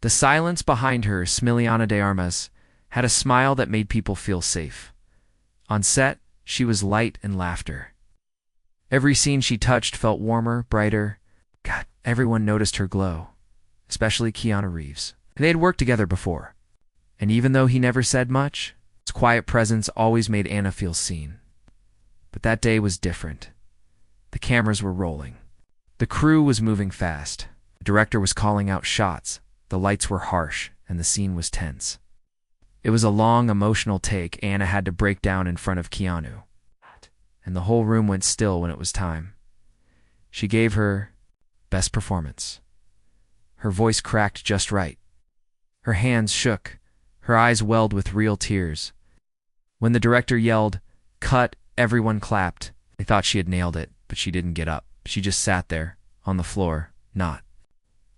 The silence behind her, Smiliana de Armas, had a smile that made people feel safe. On set, she was light and laughter. Every scene she touched felt warmer, brighter. God, everyone noticed her glow, especially Keanu Reeves. They had worked together before, and even though he never said much, his quiet presence always made Anna feel seen. But that day was different. The cameras were rolling. The crew was moving fast. The director was calling out shots. The lights were harsh, and the scene was tense. It was a long, emotional take Anna had to break down in front of Keanu, and the whole room went still when it was time. She gave her best performance. Her voice cracked just right. Her hands shook. Her eyes welled with real tears. When the director yelled, "Cut," everyone clapped. They thought she had nailed it, but she didn't get up. She just sat there, on the floor, not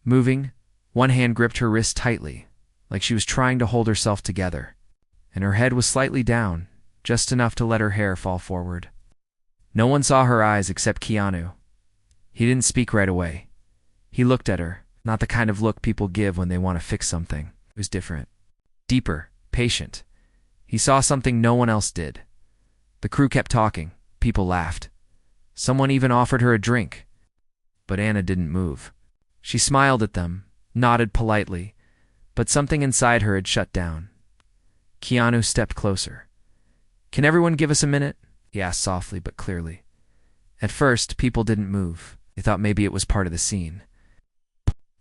moving. One hand gripped her wrist tightly, like she was trying to hold herself together, and her head was slightly down, just enough to let her hair fall forward. No one saw her eyes except Keanu. He didn't speak right away. He looked at her, not the kind of look people give when they want to fix something. It was different. Deeper, patient. He saw something no one else did. The crew kept talking. People laughed. Someone even offered her a drink. But Anna didn't move. She smiled at them, nodded politely, but something inside her had shut down. Keanu stepped closer. "Can everyone give us a minute?" he asked softly but clearly. At first, people didn't move. They thought maybe it was part of the scene.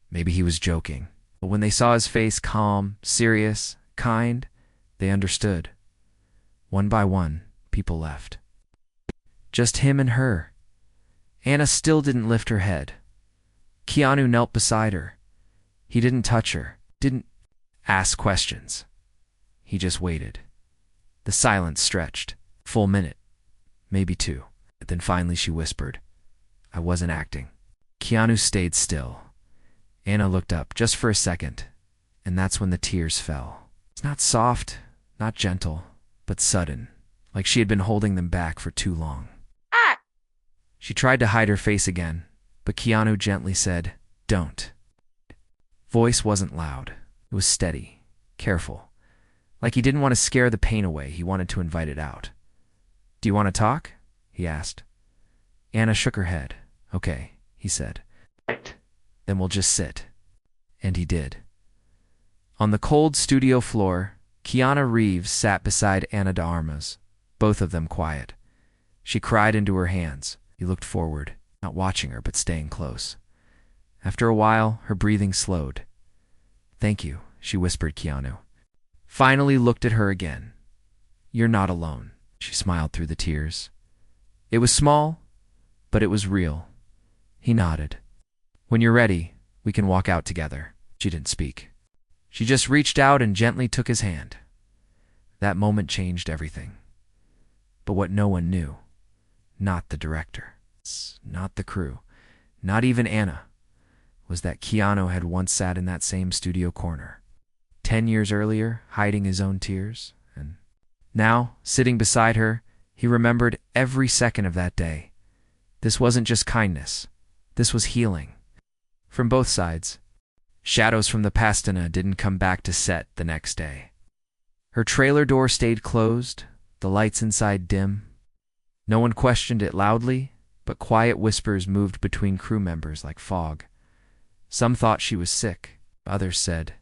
Maybe he was joking. But when they saw his face calm, serious, kind, they understood. One by one, people left. Just him and her. Anna still didn't lift her head. Keanu knelt beside her. He didn't touch her, didn't ask questions. He just waited. The silence stretched. Full minute. Maybe two. But then finally she whispered, "I wasn't acting." Keanu stayed still. Anna looked up just for a second, and that's when the tears fell. It's not soft, not gentle, but sudden, like she had been holding them back for too long. She tried to hide her face again, but Keanu gently said, "Don't." Voice wasn't loud. It was steady, careful. Like he didn't want to scare the pain away, he wanted to invite it out. "Do you want to talk?" he asked. Anna shook her head. "Okay," he said. "Then we'll just sit." And he did. On the cold studio floor, Keanu Reeves sat beside Anna de Armas, both of them quiet. She cried into her hands. He looked forward, not watching her, but staying close. After a while, her breathing slowed. "Thank you," she whispered Keanu. Finally looked at her again. "You're not alone," she smiled through the tears. It was small, but it was real. He nodded. "When you're ready, we can walk out together." She didn't speak. She just reached out and gently took his hand. That moment changed everything. But what no one knew, not the director, not the crew, not even Anna, was that Keanu had once sat in that same studio corner, 10 years earlier, hiding his own tears, and now, sitting beside her, he remembered every second of that day. This wasn't just kindness. This was healing. From both sides. Shadows from the Pastana didn't come back to set the next day. Her trailer door stayed closed, the lights inside dim. No one questioned it loudly, but quiet whispers moved between crew members like fog. Some thought she was sick. Others said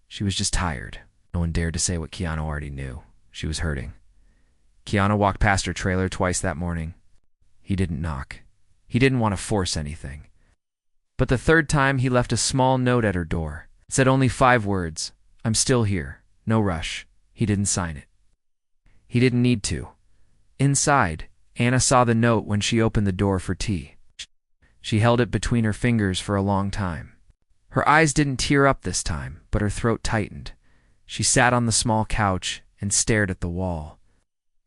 she was just tired. No one dared to say what Keanu already knew. She was hurting. Keanu walked past her trailer twice that morning. He didn't knock. He didn't want to force anything. But the third time, he left a small note at her door. It said only 5 words. "I'm still here. No rush." He didn't sign it. He didn't need to. Inside, Anna saw the note when she opened the door for tea. She held it between her fingers for a long time. Her eyes didn't tear up this time, but her throat tightened. She sat on the small couch and stared at the wall.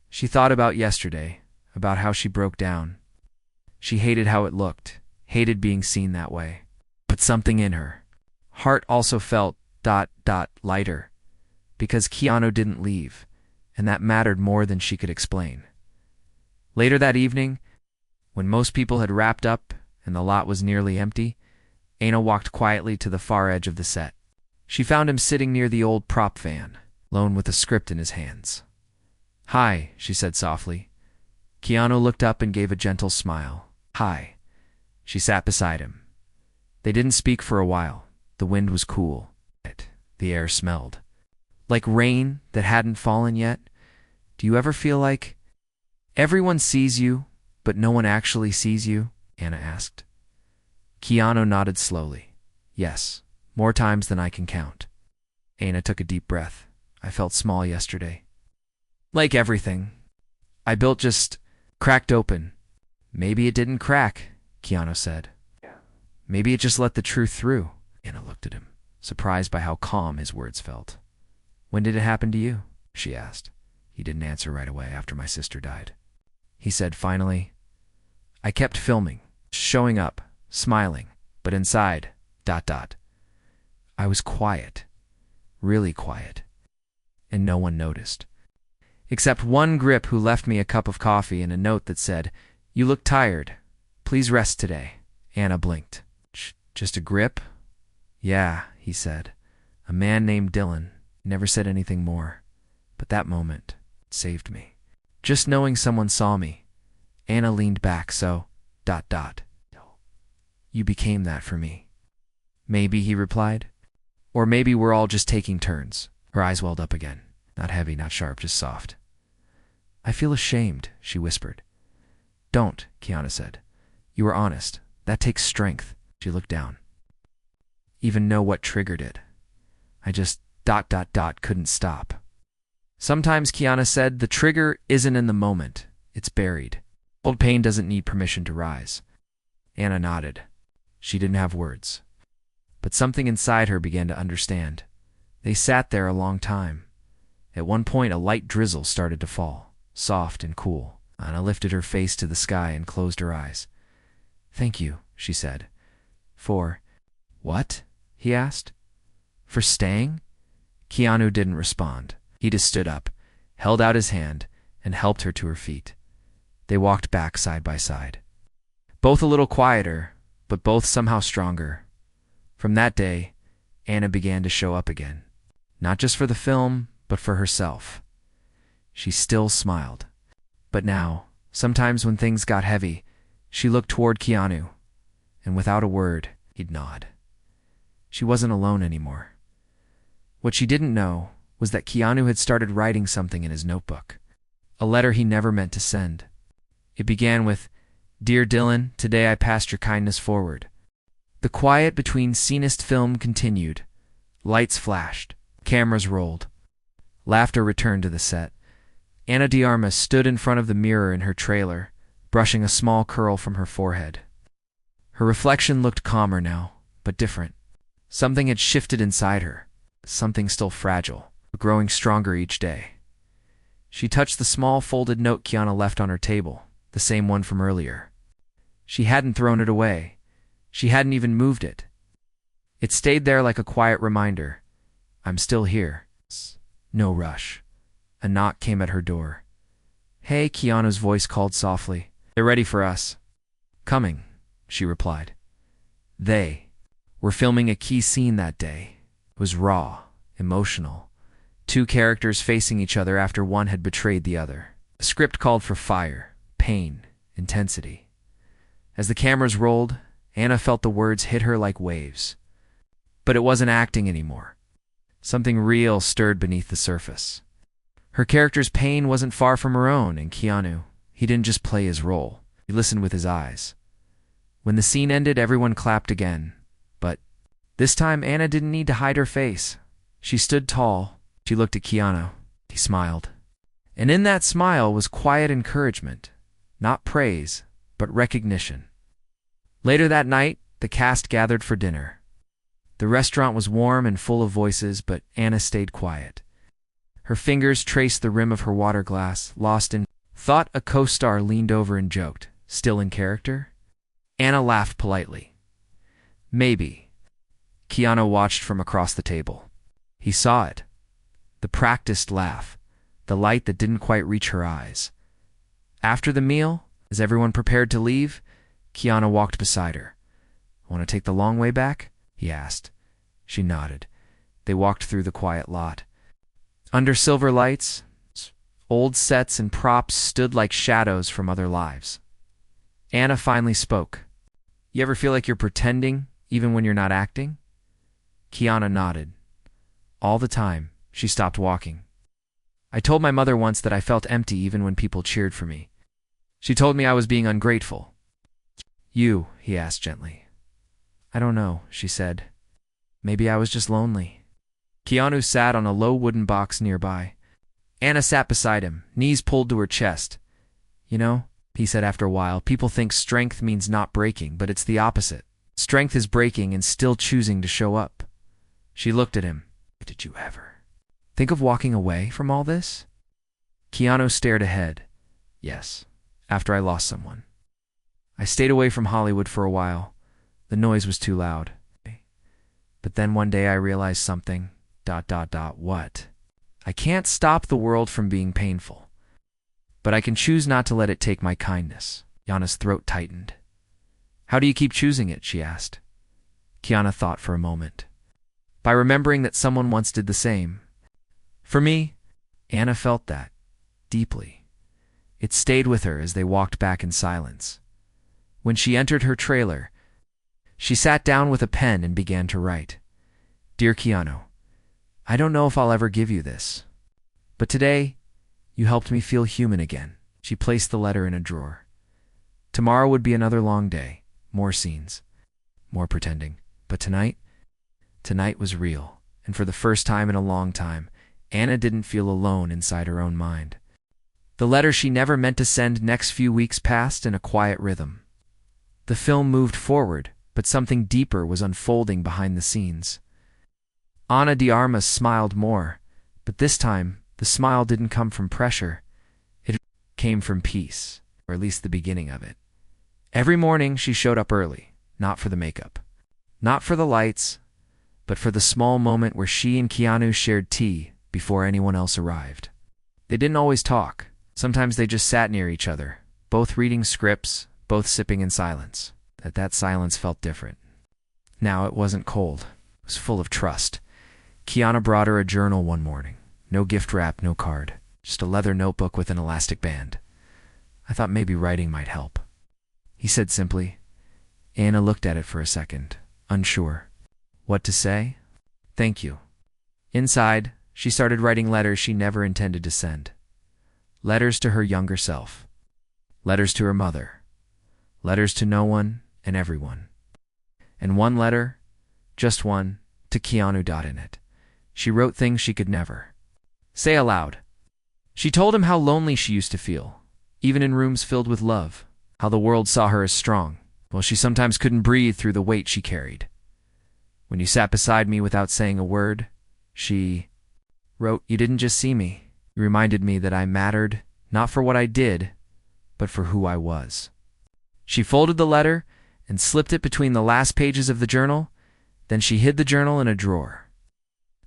She thought about yesterday, about how she broke down. She hated how it looked, hated being seen that way. But something in her heart also felt ... lighter, because Keanu didn't leave, and that mattered more than she could explain. Later that evening, when most people had wrapped up and the lot was nearly empty, Anna walked quietly to the far edge of the set. She found him sitting near the old prop van, alone with a script in his hands. "Hi," she said softly. Keanu looked up and gave a gentle smile. "Hi." She sat beside him. They didn't speak for a while. The wind was cool. The air smelled like rain that hadn't fallen yet. "Do you ever feel like everyone sees you, but no one actually sees you?" Anna asked. Keanu nodded slowly. "Yes, more times than I can count." Anna took a deep breath. "I felt small yesterday. Like everything I built just cracked open." "Maybe it didn't crack," Keanu said. "Maybe it just let the truth through." Anna looked at him, surprised by how calm his words felt. "When did it happen to you?" she asked. He didn't answer right away. "After my sister died," he said finally. "I kept filming, showing up, smiling, but inside, ... I was quiet, really quiet, and no one noticed. Except one grip who left me a cup of coffee and a note that said, 'You look tired. Please rest today.'" Anna blinked. "Just a grip?" "Yeah," he said. "A man named Dylan." Never said anything more. But that moment saved me. Just knowing someone saw me. Anna leaned back, so ... "You became that for me." "Maybe," he replied. "Or maybe we're all just taking turns." Her eyes welled up again. Not heavy, not sharp, just soft. "I feel ashamed," she whispered. "Don't," Keanu said. "You were honest. That takes strength." She looked down. "Even know what triggered it. I just ... couldn't stop." Sometimes, Keanu said, the trigger isn't in the moment. It's buried. Old pain doesn't need permission to rise. Anna nodded. She didn't have words. But something inside her began to understand. They sat there a long time. At one point, a light drizzle started to fall, soft and cool. Anna lifted her face to the sky and closed her eyes. "Thank you," she said. "For..." "What?" he asked. "For staying?" Keanu didn't respond. He just stood up, held out his hand, and helped her to her feet. They walked back side by side. Both a little quieter, but both somehow stronger. From that day, Anna began to show up again. Not just for the film, but for herself. She still smiled. But now, sometimes when things got heavy, she looked toward Keanu, and without a word, he'd nod. She wasn't alone anymore. What she didn't know was that Keanu had started writing something in his notebook. A letter he never meant to send. It began with, "Dear Dylan, today I passed your kindness forward." The quiet between scenist film continued. Lights flashed. Cameras rolled. Laughter returned to the set. Ana de Armas stood in front of the mirror in her trailer, brushing a small curl from her forehead. Her reflection looked calmer now, but different. Something had shifted inside her. Something still fragile, but growing stronger each day. She touched the small folded note Keanu left on her table, the same one from earlier. She hadn't thrown it away. She hadn't even moved it. It stayed there like a quiet reminder. "I'm still here. No rush." A knock came at her door. "Hey," Keanu's voice called softly. "They're ready for us." "Coming," she replied. They were filming a key scene that day. It was raw, emotional. Two characters facing each other after one had betrayed the other. The script called for fire, pain, intensity. As the cameras rolled, Anna felt the words hit her like waves. But it wasn't acting anymore. Something real stirred beneath the surface. Her character's pain wasn't far from her own, and Keanu, he didn't just play his role. He listened with his eyes. When the scene ended, everyone clapped again. But this time, Anna didn't need to hide her face. She stood tall. She looked at Keanu. He smiled. And in that smile was quiet encouragement. Not praise, but recognition. Later that night, the cast gathered for dinner. The restaurant was warm and full of voices, but Anna stayed quiet. Her fingers traced the rim of her water glass, lost in thought. A co-star leaned over and joked, "Still in character?" Anna laughed politely. "Maybe." Keanu watched from across the table. He saw it. The practiced laugh, the light that didn't quite reach her eyes. After the meal, as everyone prepared to leave, Keanu walked beside her. "Want to take the long way back?" he asked. She nodded. They walked through the quiet lot. Under silver lights, old sets and props stood like shadows from other lives. Anna finally spoke. You ever feel like you're pretending, even when you're not acting? Keanu nodded. All the time. She stopped walking. I told my mother once that I felt empty even when people cheered for me. She told me I was being ungrateful. You, he asked gently. I don't know, she said. Maybe I was just lonely. Keanu sat on a low wooden box nearby. Anna sat beside him, knees pulled to her chest. You know, he said after a while, people think strength means not breaking, but it's the opposite. Strength is breaking and still choosing to show up. She looked at him. Did you ever think of walking away from all this? Keanu stared ahead. Yes, after I lost someone. I stayed away from Hollywood for a while. The noise was too loud. But then one day I realized something. What? I can't stop the world from being painful. But I can choose not to let it take my kindness. Yana's throat tightened. How do you keep choosing it? She asked. Keanu thought for a moment. By remembering that someone once did the same. For me, Anna felt that, deeply. It stayed with her as they walked back in silence. When she entered her trailer, she sat down with a pen and began to write. Dear Keanu, I don't know if I'll ever give you this, but today, you helped me feel human again. She placed the letter in a drawer. Tomorrow would be another long day, more scenes, more pretending. But tonight was real, and for the first time in a long time, Anna didn't feel alone inside her own mind. The letter she never meant to send next few weeks passed in a quiet rhythm. The film moved forward, but something deeper was unfolding behind the scenes. Ana de Armas smiled more, but this time the smile didn't come from pressure. It came from peace, or at least the beginning of it. Every morning she showed up early, not for the makeup, not for the lights, but for the small moment where she and Keanu shared tea before anyone else arrived. They didn't always talk. Sometimes they just sat near each other, both reading scripts, both sipping in silence. That silence felt different. Now it wasn't cold. It was full of trust. Keanu brought her a journal one morning. No gift wrap, no card. Just a leather notebook with an elastic band. I thought maybe writing might help. He said simply. Anna looked at it for a second, unsure. What to say? Thank you. Inside, she started writing letters she never intended to send. Letters to her younger self. Letters to her mother. Letters to no one and everyone. And one letter, just one, to Keanu. In it, she wrote things she could never say aloud. She told him how lonely she used to feel, even in rooms filled with love, how the world saw her as strong, while she sometimes couldn't breathe through the weight she carried. When you sat beside me without saying a word, she wrote, you didn't just see me. You reminded me that I mattered, not for what I did, but for who I was. She folded the letter and slipped it between the last pages of the journal. Then she hid the journal in a drawer.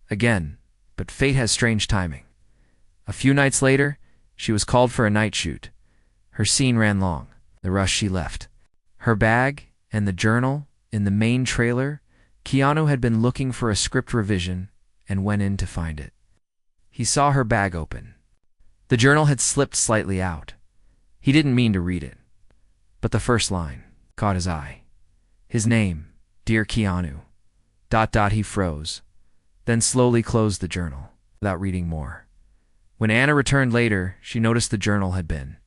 Again, but fate has strange timing. A few nights later, she was called for a night shoot. Her scene ran long. The rush she left. Her bag and the journal in the main trailer. Keanu had been looking for a script revision and went in to find it. He saw her bag open. The journal had slipped slightly out. He didn't mean to read it, but the first line caught his eye. His name, Dear Keanu. ... He froze, then slowly closed the journal, without reading more. When Anna returned later, she noticed the journal had been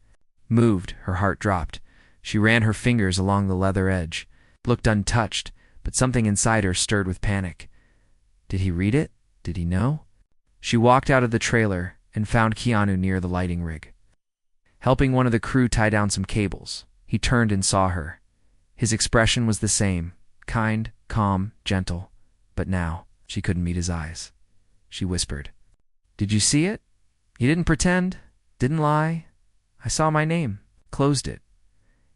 moved. Her heart dropped. She ran her fingers along the leather edge, looked untouched, but something inside her stirred with panic. Did he read it? Did he know? She walked out of the trailer and found Keanu near the lighting rig, helping one of the crew tie down some cables. He turned and saw her. His expression was the same, kind, calm, gentle. But now, she couldn't meet his eyes. She whispered, Did you see it? He didn't pretend, didn't lie. I saw my name, closed it.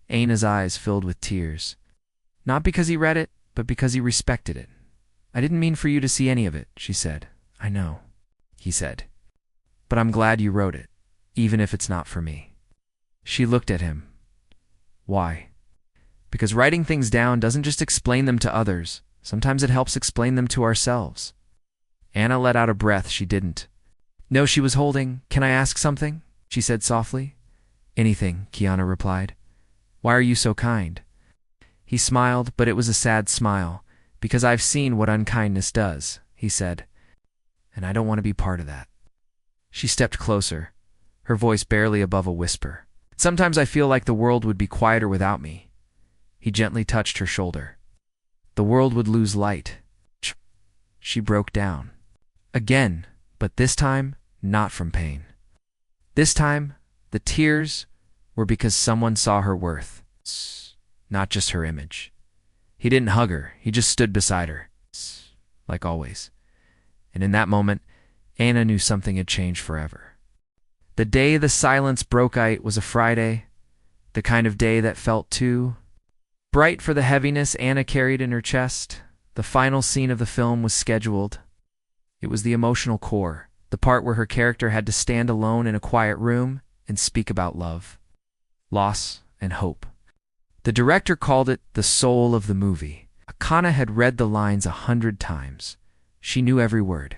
Anna's eyes filled with tears. Not because he read it, but because he respected it. I didn't mean for you to see any of it, she said. I know, he said. But I'm glad you wrote it, even if it's not for me. She looked at him. Why? Because writing things down doesn't just explain them to others. Sometimes it helps explain them to ourselves. Anna let out a breath she didn't. No, she was holding. Can I ask something? She said softly. Anything, Keanu replied. Why are you so kind? He smiled, but it was a sad smile. Because I've seen what unkindness does, he said. And I don't want to be part of that. She stepped closer, her voice barely above a whisper. Sometimes I feel like the world would be quieter without me. He gently touched her shoulder. The world would lose light. She broke down. Again, but this time, not from pain. This time, the tears were because someone saw her worth, not just her image. He didn't hug her, he just stood beside her, like always. And in that moment, Anna knew something had changed forever. The day the silence broke was a Friday, the kind of day that felt too bright for the heaviness Anna carried in her chest. The final scene of the film was scheduled. It was the emotional core, the part where her character had to stand alone in a quiet room and speak about love, loss, and hope. The director called it the soul of the movie. Akana had read the lines 100 times. She knew every word.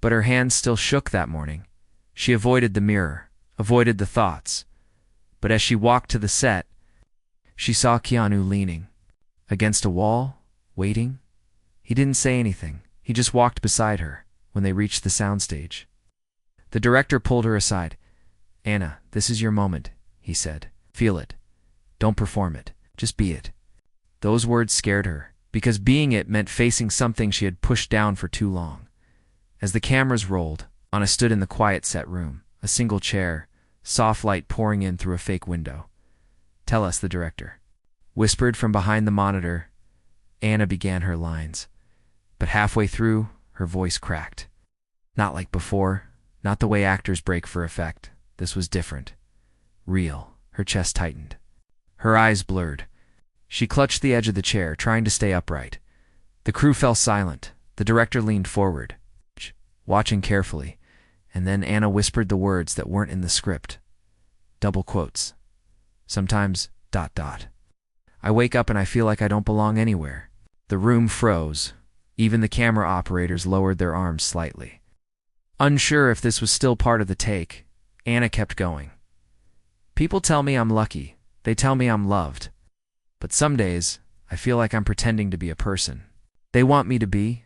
But her hands still shook that morning. She avoided the mirror, avoided the thoughts. But as she walked to the set, she saw Keanu leaning against a wall, waiting. He didn't say anything. He just walked beside her when they reached the soundstage. The director pulled her aside. Anna, this is your moment, he said. Feel it. Don't perform it. Just be it. Those words scared her, because being it meant facing something she had pushed down for too long. As the cameras rolled, Anna stood in the quiet set room, a single chair, soft light pouring in through a fake window. Tell us, the director whispered from behind the monitor. Anna began her lines. But halfway through, her voice cracked. Not like before, not the way actors break for effect. This was different. Real. Her chest tightened. Her eyes blurred. She clutched the edge of the chair, trying to stay upright. The crew fell silent. The director leaned forward, watching carefully, and then Anna whispered the words that weren't in the script. Double quotes. Sometimes ... I wake up and I feel like I don't belong anywhere. The room froze. Even the camera operators lowered their arms slightly. Unsure if this was still part of the take, Anna kept going. People tell me I'm lucky. They tell me I'm loved. But some days, I feel like I'm pretending to be a person. They want me to be,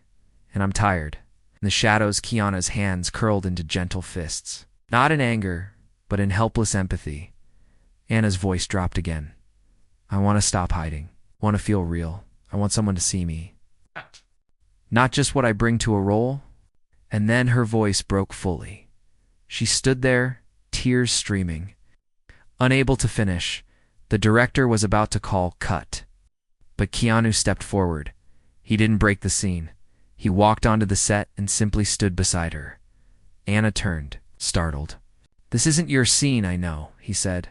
and I'm tired. In the shadows, Keanu's hands curled into gentle fists. Not in anger, but in helpless empathy. Anna's voice dropped again. I want to stop hiding. I want to feel real. I want someone to see me. Not just what I bring to a role. And then her voice broke fully. She stood there, tears streaming. Unable to finish, the director was about to call cut. But Keanu stepped forward. He didn't break the scene. He walked onto the set and simply stood beside her. Anna turned, startled. This isn't your scene, I know, he said.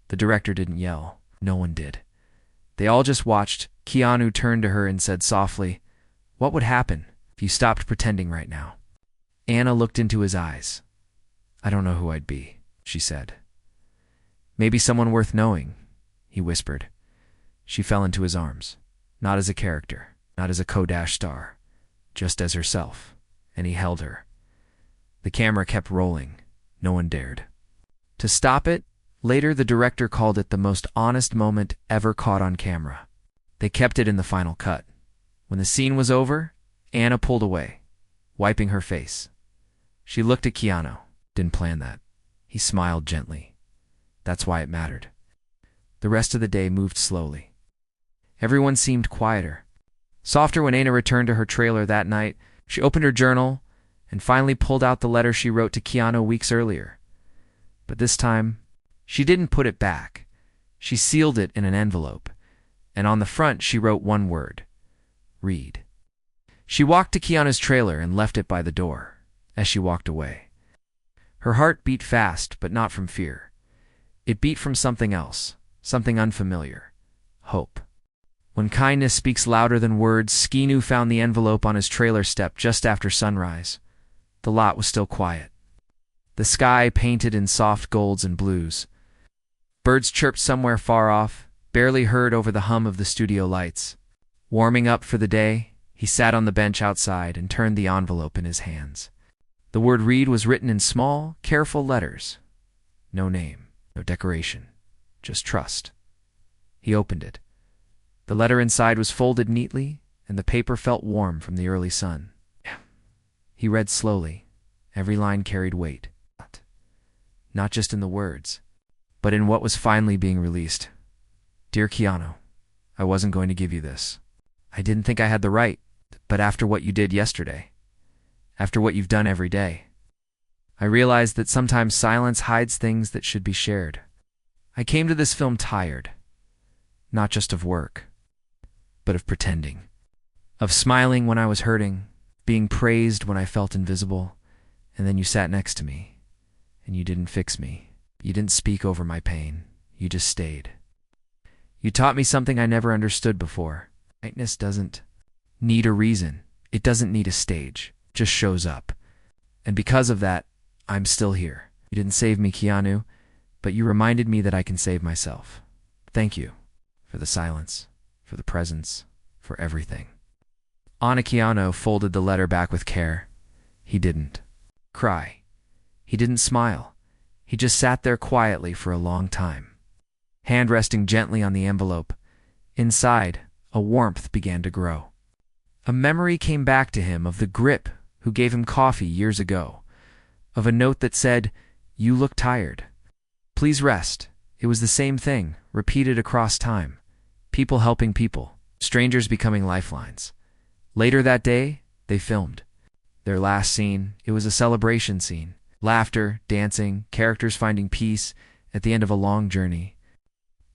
The director didn't yell. No one did. They all just watched. Keanu turned to her and said softly, What would happen if you stopped pretending right now? Anna looked into his eyes. I don't know who I'd be, she said. Maybe someone worth knowing, he whispered. She fell into his arms, not as a character, not as a Kodash star, just as herself, and he held her. The camera kept rolling. No one dared to stop it. Later, the director called it the most honest moment ever caught on camera. They kept it in the final cut. When the scene was over, Anna pulled away, wiping her face. She looked at Keanu. Didn't plan that. He smiled gently. That's why it mattered. The rest of the day moved slowly. Everyone seemed quieter. Softer when Anna returned to her trailer that night. She opened her journal and finally pulled out the letter she wrote to Keanu weeks earlier. But this time, she didn't put it back. She sealed it in an envelope, and on the front she wrote one word: read. She walked to Keanu's trailer and left it by the door. As she walked away, her heart beat fast, but not from fear. It beat from something else, something unfamiliar: hope. When kindness speaks louder than words, Keanu found the envelope on his trailer step just after sunrise. The lot was still quiet. The sky painted in soft golds and blues. Birds chirped somewhere far off, barely heard over the hum of the studio lights. Warming up for the day, He sat on the bench outside and turned the envelope in his hands. The word read was written in small, careful letters. No name, no decoration, just trust. He opened it. The letter inside was folded neatly, and the paper felt warm from the early sun. He read slowly. Every line carried weight. Not just in the words, but in what was finally being released. Dear Keanu, I wasn't going to give you this. I didn't think I had the right, but after what you did yesterday, after what you've done every day, I realized that sometimes silence hides things that should be shared. I came to this film tired, not just of work, but of pretending, of smiling when I was hurting, being praised when I felt invisible, and then you sat next to me, and you didn't fix me. You didn't speak over my pain. You just stayed. You taught me something I never understood before. Brightness doesn't need a reason. It doesn't need a stage. It just shows up. And because of that, I'm still here. You didn't save me, Keanu, but you reminded me that I can save myself. Thank you for the silence, for the presence, for everything. Keanu folded the letter back with care. He didn't cry. He didn't smile. He just sat there quietly for a long time, hand resting gently on the envelope. Inside, a warmth began to grow. A memory came back to him of the grip who gave him coffee years ago, of a note that said, "You look tired. Please rest." It was the same thing, repeated across time. People helping people, strangers becoming lifelines. Later that day, they filmed. Their last scene, it was a celebration scene. Laughter, dancing, characters finding peace at the end of a long journey.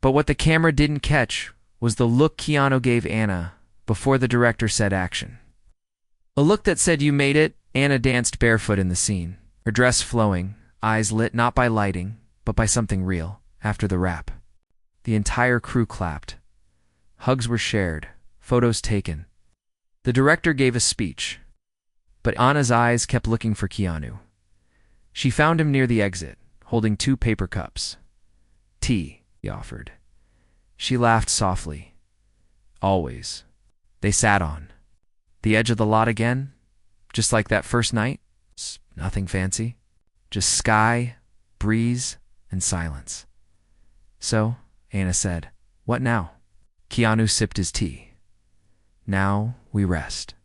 But what the camera didn't catch was the look Keanu gave Anna before the director said action. A look that said, "You made it." Anna danced barefoot in the scene, her dress flowing, eyes lit not by lighting, but by something real. After the wrap, the entire crew clapped. Hugs were shared, photos taken. The director gave a speech, but Anna's eyes kept looking for Keanu. She found him near the exit, holding 2 paper cups. "Tea," he offered. She laughed softly. "Always." They sat on the edge of the lot again, just like that first night. Nothing fancy, just sky, breeze, and silence. "So," Anna said, "what now?" Keanu sipped his tea. "Now we rest.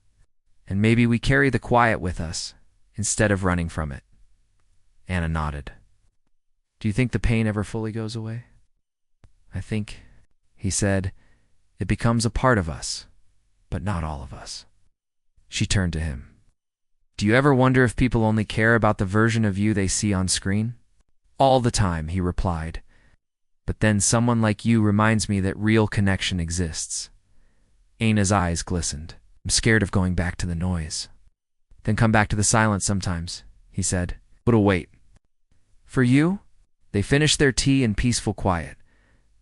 And maybe we carry the quiet with us instead of running from it." Anna nodded. "Do you think the pain ever fully goes away?" "I think," he said, "it becomes a part of us, but not all of us." She turned to him. "Do you ever wonder if people only care about the version of you they see on screen?" "All the time," he replied. "But then someone like you reminds me that real connection exists." Anna's eyes glistened. "I'm scared of going back to the noise." "Then come back to the silence sometimes," he said. "It'll wait." "For you?" They finished their tea in peaceful quiet.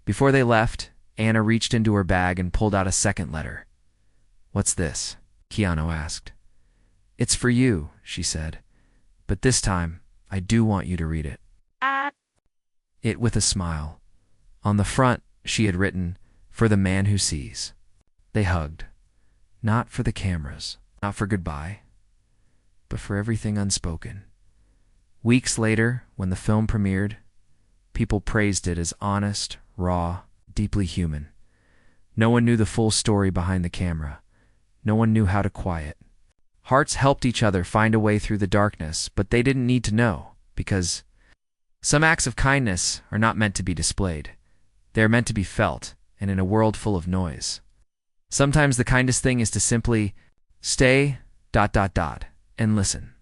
Before they left, Anna reached into her bag and pulled out a second letter. "What's this?" Keanu asked. "It's for you," she said. "But this time, I do want you to read it." It with a smile. On the front, she had written, "For the man who sees." They hugged. Not for the cameras, not for goodbye, but for everything unspoken. Weeks later, when the film premiered, people praised it as honest, raw, deeply human. No one knew the full story behind the camera. No one knew how to quiet. Hearts helped each other find a way through the darkness, but they didn't need to know, because some acts of kindness are not meant to be displayed. They are meant to be felt, and in a world full of noise. Sometimes the kindest thing is to simply stay, and listen.